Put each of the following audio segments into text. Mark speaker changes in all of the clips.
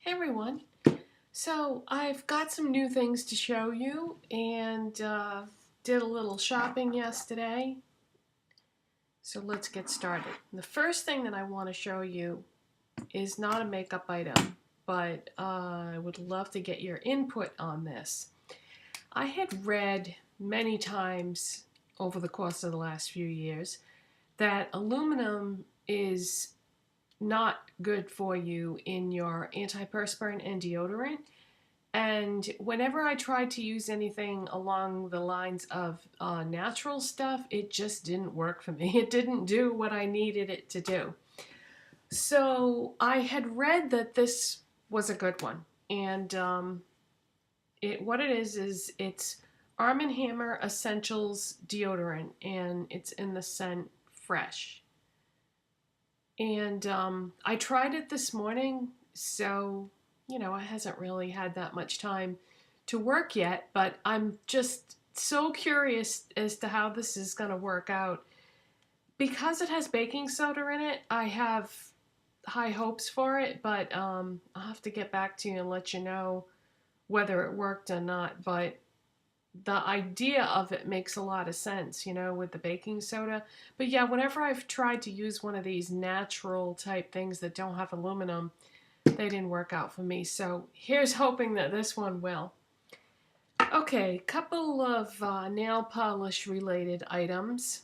Speaker 1: Hey everyone. So I've got some new things to show you and did a little shopping yesterday. So let's get started. The first thing that I want to show you is not a makeup item, but I would love to get your input on this. I had read many times over the course of the last few years that aluminum is not good for you in your antiperspirant and deodorant. And whenever I tried to use anything along the lines of natural stuff, it just didn't work for me. It didn't do what I needed it to do. So I had read that this was a good one. And what it is it's Arm & Hammer Essentials deodorant, and it's in the scent Fresh. And I tried it this morning, so it hasn't really had that much time to work yet, but I'm just so curious as to how this is going to work out. Because it has baking soda in it, I have high hopes for it, but I'll have to get back to you and let you know whether it worked or not. But the idea of it makes a lot of sense, with the baking soda. But yeah, whenever I've tried to use one of these natural type things that don't have aluminum, they didn't work out for me. So here's hoping that this one will. Okay, couple of nail polish related items.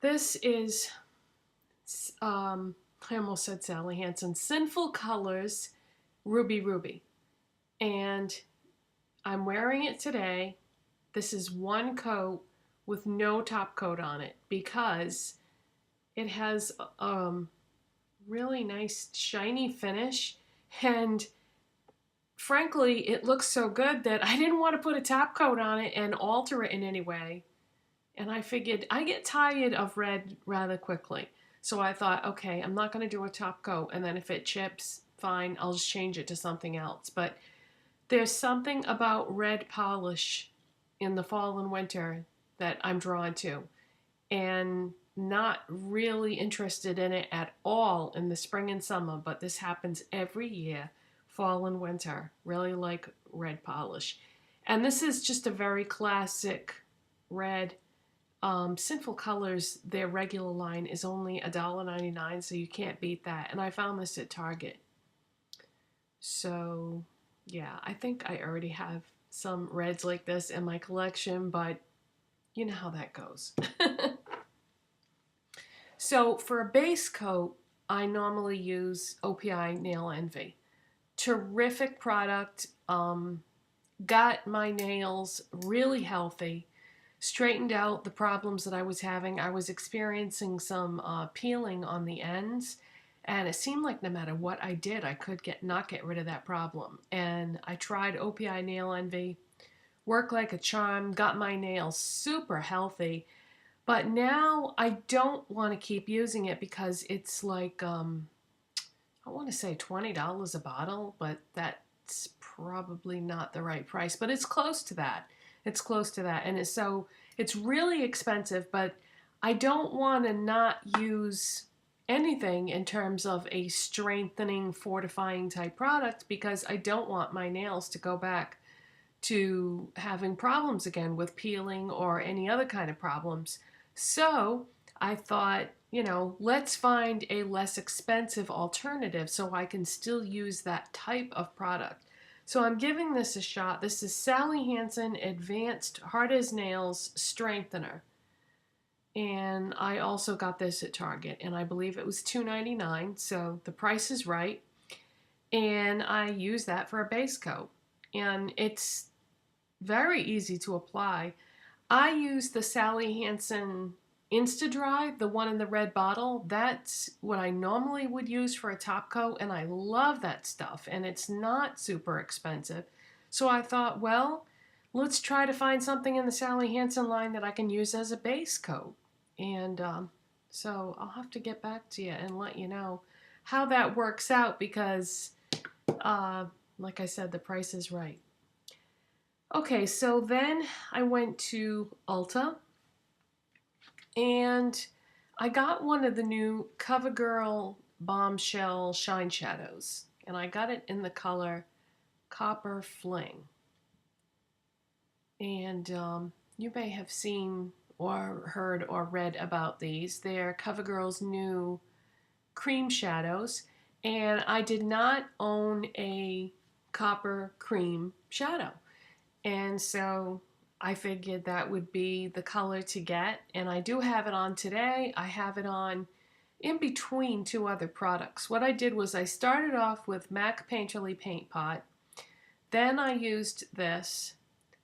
Speaker 1: This is, I almost said Sally Hansen, Sinful Colors Ruby Ruby. And I'm wearing it today. This is one coat with no top coat on it because it has really nice shiny finish, and frankly it looks so good that I didn't want to put a top coat on it and alter it in any way. And I figured I get tired of red rather quickly, so I thought, okay, I'm not going to do a top coat, and then if it chips, fine, I'll just change it to something else. But there's something about red polish in the fall and winter that I'm drawn to, and not really interested in it at all in the spring and summer, but this happens every year, fall and winter. Really like red polish. And this is just a very classic red. Sinful Colors, their regular line is only $1.99, so you can't beat that. And I found this at Target. So yeah, I think I already have some reds like this in my collection, but you know how that goes. So for a base coat, I normally use OPI Nail Envy. Terrific product. Got my nails really healthy. Straightened out the problems that I was having. I was experiencing some peeling on the ends, and it seemed like no matter what I did, I could not get rid of that problem. And I tried OPI Nail Envy, worked like a charm, got my nails super healthy. But now I don't want to keep using it because it's like, I want to say $20 a bottle, but that's probably not the right price. But it's close to that. It's close to that. And it's really expensive, but I don't want to not use anything in terms of a strengthening, fortifying type product, because I don't want my nails to go back to having problems again with peeling or any other kind of problems. So I thought, let's find a less expensive alternative so I can still use that type of product. So I'm giving this a shot. This is Sally Hansen Advanced Hard as Nails Strengthener. And I also got this at Target, and I believe it was $2.99, so the price is right. And I use that for a base coat. And it's very easy to apply. I use the Sally Hansen Insta-Dry, the one in the red bottle. That's what I normally would use for a top coat, and I love that stuff, and it's not super expensive. So I thought, well, let's try to find something in the Sally Hansen line that I can use as a base coat. And so I'll have to get back to you and let you know how that works out because, like I said, the price is right. Okay, so then I went to Ulta and I got one of the new Covergirl Bombshell Shine Shadows. And I got it in the color Copper Fling. And you may have seen or heard or read about these. They're CoverGirl's new cream shadows. And I did not own a copper cream shadow. And so I figured that would be the color to get. And I do have it on today. I have it on in between two other products. What I did was I started off with MAC Painterly Paint Pot. Then I used this.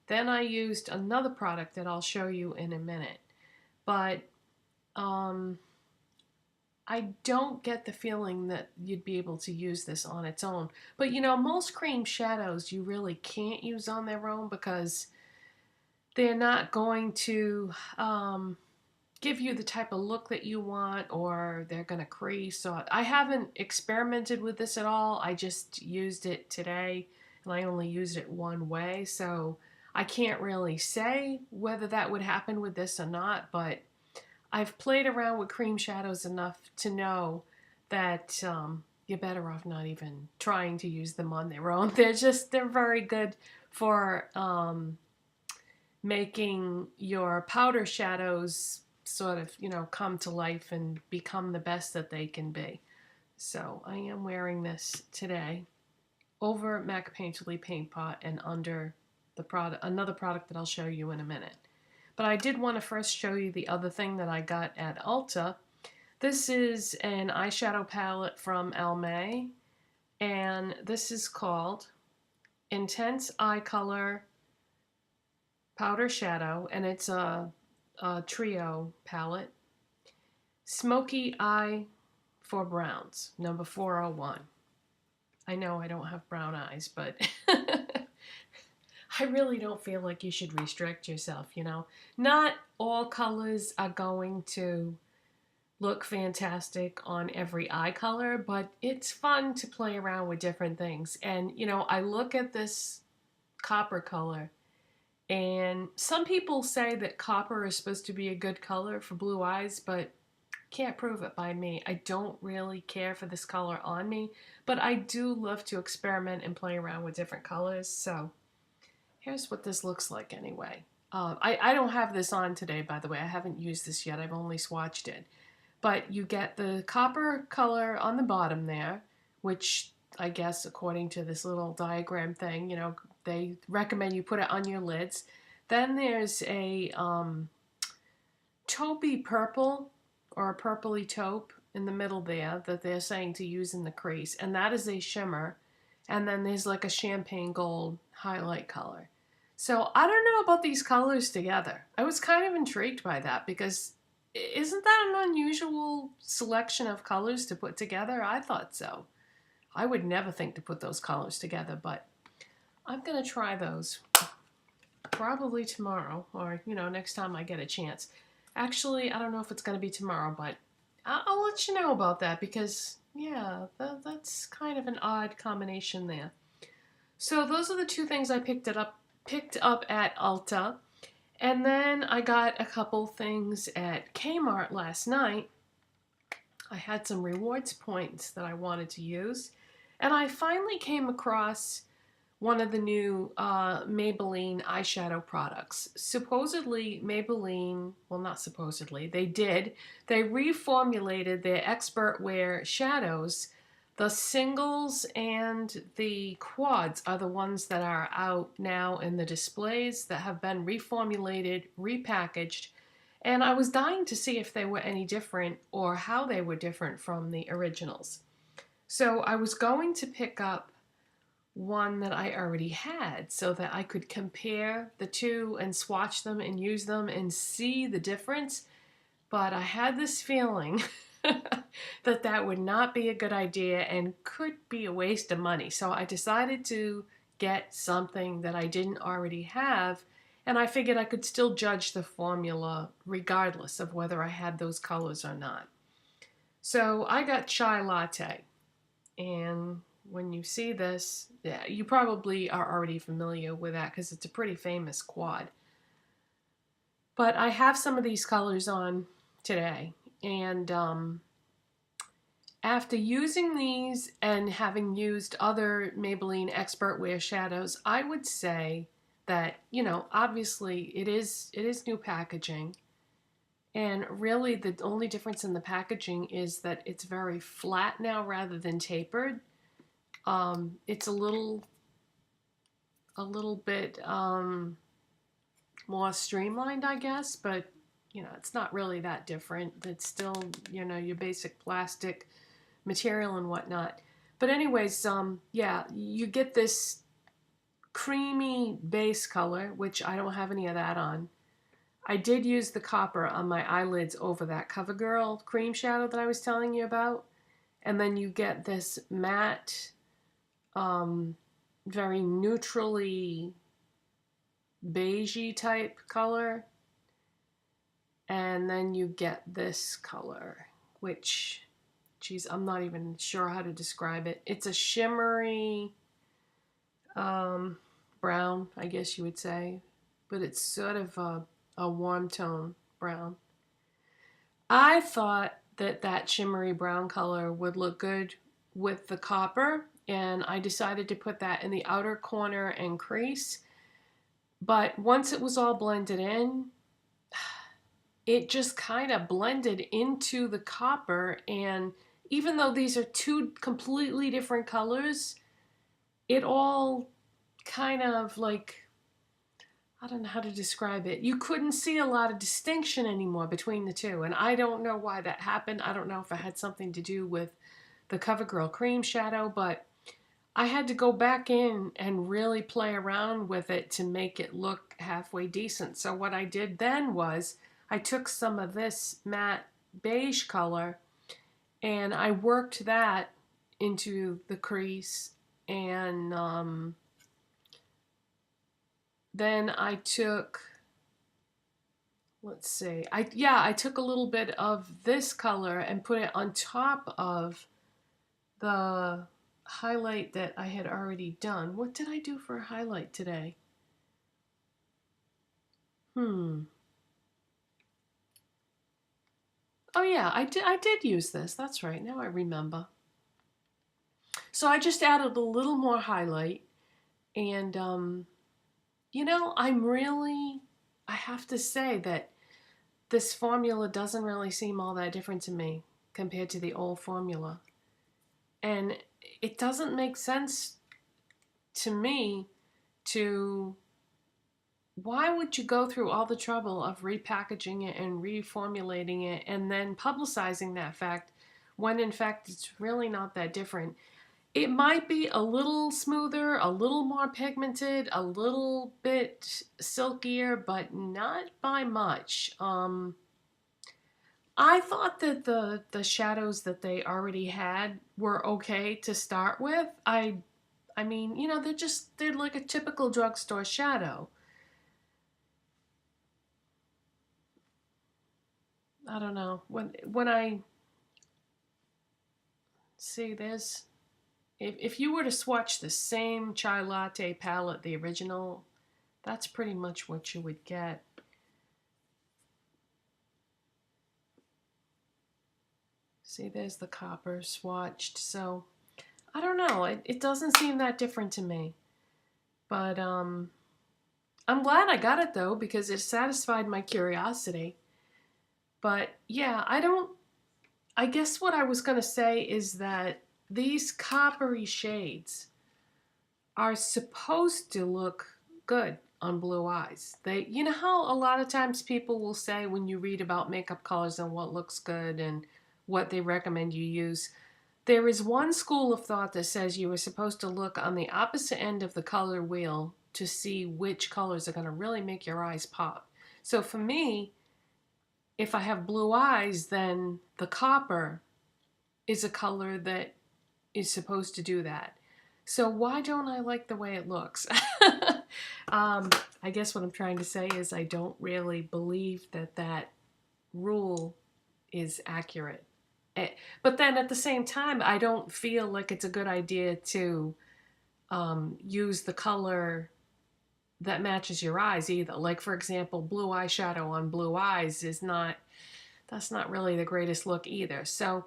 Speaker 1: Then I used another product that I'll show you in a minute. But I don't get the feeling that you'd be able to use this on its own. But you know, most cream shadows you really can't use on their own because they're not going to give you the type of look that you want, or they're going to crease. So I haven't experimented with this at all. I just used it today, and I only used it one way. So I can't really say whether that would happen with this or not, but I've played around with cream shadows enough to know that you're better off not even trying to use them on their own. They're very good for making your powder shadows sort of, you know, come to life and become the best that they can be. So I am wearing this today over MAC Painterly Paint Pot and under the product, another product that I'll show you in a minute. But I did want to first show you the other thing that I got at Ulta. This is an eyeshadow palette from Almay, and this is called Intense Eye Color Powder Shadow, and it's a trio palette. Smoky Eye for Browns, number 401. I know I don't have brown eyes, but I really don't feel like you should restrict yourself, you know. Not all colors are going to look fantastic on every eye color, but it's fun to play around with different things. And, you know, I look at this copper color, and some people say that copper is supposed to be a good color for blue eyes, but can't prove it by me. I don't really care for this color on me, but I do love to experiment and play around with different colors, so here's what this looks like anyway. I don't have this on today, by the way. I haven't used this yet. I've only swatched it. But you get the copper color on the bottom there, which I guess according to this little diagram thing, you know, they recommend you put it on your lids. Then there's a taupey purple or a purpley taupe in the middle there that they're saying to use in the crease. And that is a shimmer. And then there's like a champagne gold highlight color. So I don't know about these colors together. I was kind of intrigued by that because isn't that an unusual selection of colors to put together? I thought so. I would never think to put those colors together, but I'm going to try those probably tomorrow or, you know, next time I get a chance. Actually, I don't know if it's going to be tomorrow, but I'll let you know about that because, yeah, that's kind of an odd combination there. So those are the two things I picked up at Ulta. And then I got a couple things at Kmart last night. I had some rewards points that I wanted to use. And I finally came across one of the new Maybelline eyeshadow products. Supposedly, Maybelline, well, not supposedly, they reformulated their ExpertWear shadows. The singles and the quads are the ones that are out now in the displays that have been reformulated, repackaged, and I was dying to see if they were any different or how they were different from the originals. So I was going to pick up one that I already had so that I could compare the two and swatch them and use them and see the difference, but I had this feeling that would not be a good idea and could be a waste of money. So I decided to get something that I didn't already have, and I figured I could still judge the formula regardless of whether I had those colors or not. So I got Chai Latte, and when you see this, yeah, you probably are already familiar with that because it's a pretty famous quad. But I have some of these colors on today, and After using these and having used other Maybelline ExpertWear shadows, I would say that, you know, obviously it is new packaging. And really the only difference in the packaging is that it's very flat now rather than tapered. It's a little bit more streamlined, I guess, but you know, it's not really that different. It's still, you know, your basic plastic material and whatnot. But anyways, yeah, you get this creamy base color, which I don't have any of that on. I did use the copper on my eyelids over that Covergirl cream shadow that I was telling you about. And then you get this matte, very neutrally beigey type color. And then you get this color, which, geez, I'm not even sure how to describe it. It's a shimmery brown, I guess you would say, but it's sort of a warm tone brown. I thought that that shimmery brown color would look good with the copper, and I decided to put that in the outer corner and crease. But once it was all blended in, it just kind of blended into the copper, and even though these are two completely different colors, it all kind of like, I don't know how to describe it. You couldn't see a lot of distinction anymore between the two, and I don't know why that happened. I don't know if it had something to do with the Covergirl cream shadow, but I had to go back in and really play around with it to make it look halfway decent. So what I did then was I took some of this matte beige color and I worked that into the crease, and then I took, let's see, I took a little bit of this color and put it on top of the highlight that I had already done. What did I do for a highlight today? Oh yeah, I did use this. That's right. Now I remember. So I just added a little more highlight, and you know, I have to say that this formula doesn't really seem all that different to me compared to the old formula. And it doesn't make sense to me to, why would you go through all the trouble of repackaging it and reformulating it and then publicizing that fact when in fact it's really not that different? It might be a little smoother, a little more pigmented, a little bit silkier, but not by much. I thought that the shadows that they already had were okay to start with. I mean, you know, they're like a typical drugstore shadow. I don't know. When I see this, if you were to swatch the same Chai Latte palette, the original, that's pretty much what you would get. See, there's the copper swatched. So, I don't know. It doesn't seem that different to me. But I'm glad I got it though, because it satisfied my curiosity. But yeah, I guess what I was going to say is that these coppery shades are supposed to look good on blue eyes. You know how a lot of times people will say when you read about makeup colors and what looks good and what they recommend you use, there is one school of thought that says you are supposed to look on the opposite end of the color wheel to see which colors are going to really make your eyes pop. So for me, if I have blue eyes, then the copper is a color that is supposed to do that. So why don't I like the way it looks? I guess what I'm trying to say is I don't really believe that that rule is accurate. But then at the same time, I don't feel like it's a good idea to use the color that matches your eyes either. Like, for example, blue eyeshadow on blue eyes that's not really the greatest look either. So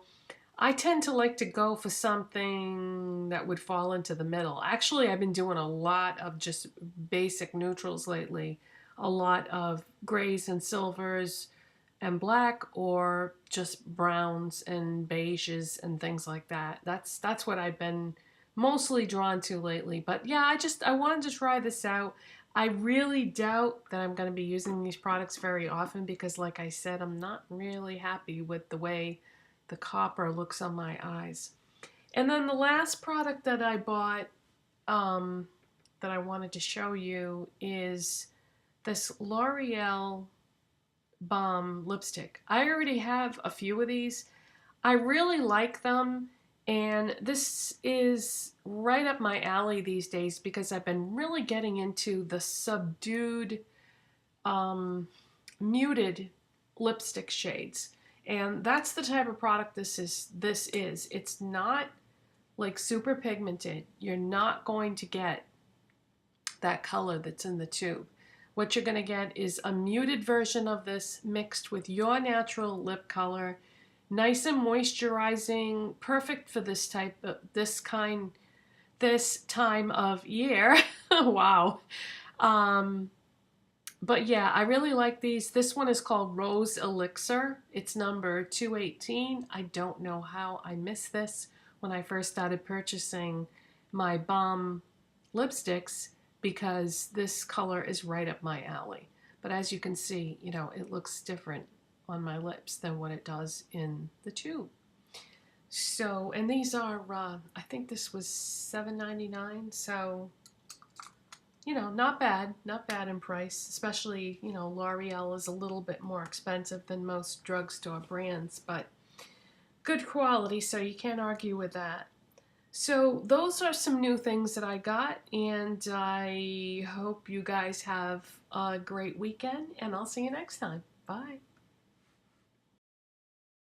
Speaker 1: I tend to like to go for something that would fall into the middle. Actually, I've been doing a lot of just basic neutrals lately. A lot of grays and silvers and black, or just browns and beiges and things like that. That's what I've been mostly drawn to lately. But yeah, I wanted to try this out. I really doubt that I'm going to be using these products very often because, like I said, I'm not really happy with the way the copper looks on my eyes. And then the last product that I bought um, that I wanted to show you is this L'Oreal Balm lipstick. I already have a few of these. I really like them, and this is right up my alley these days because I've been really getting into the subdued, muted lipstick shades. And that's the type of product this is. It's not like super pigmented. You're not going to get that color that's in the tube. What you're going to get is a muted version of this mixed with your natural lip color. Nice and moisturizing, perfect for this time of year. Wow. But yeah, I really like these. This one is called Rose Elixir. It's number 218. I don't know how I missed this when I first started purchasing my Balm lipsticks because this color is right up my alley. But as you can see, you know, it looks different on my lips than what it does in the tube. So, and these are, I think this was $7.99, so you know, not bad in price, especially, you know, L'Oreal is a little bit more expensive than most drugstore brands, but good quality, so you can't argue with that. So those are some new things that I got, and I hope you guys have a great weekend, and I'll see you next time. Bye.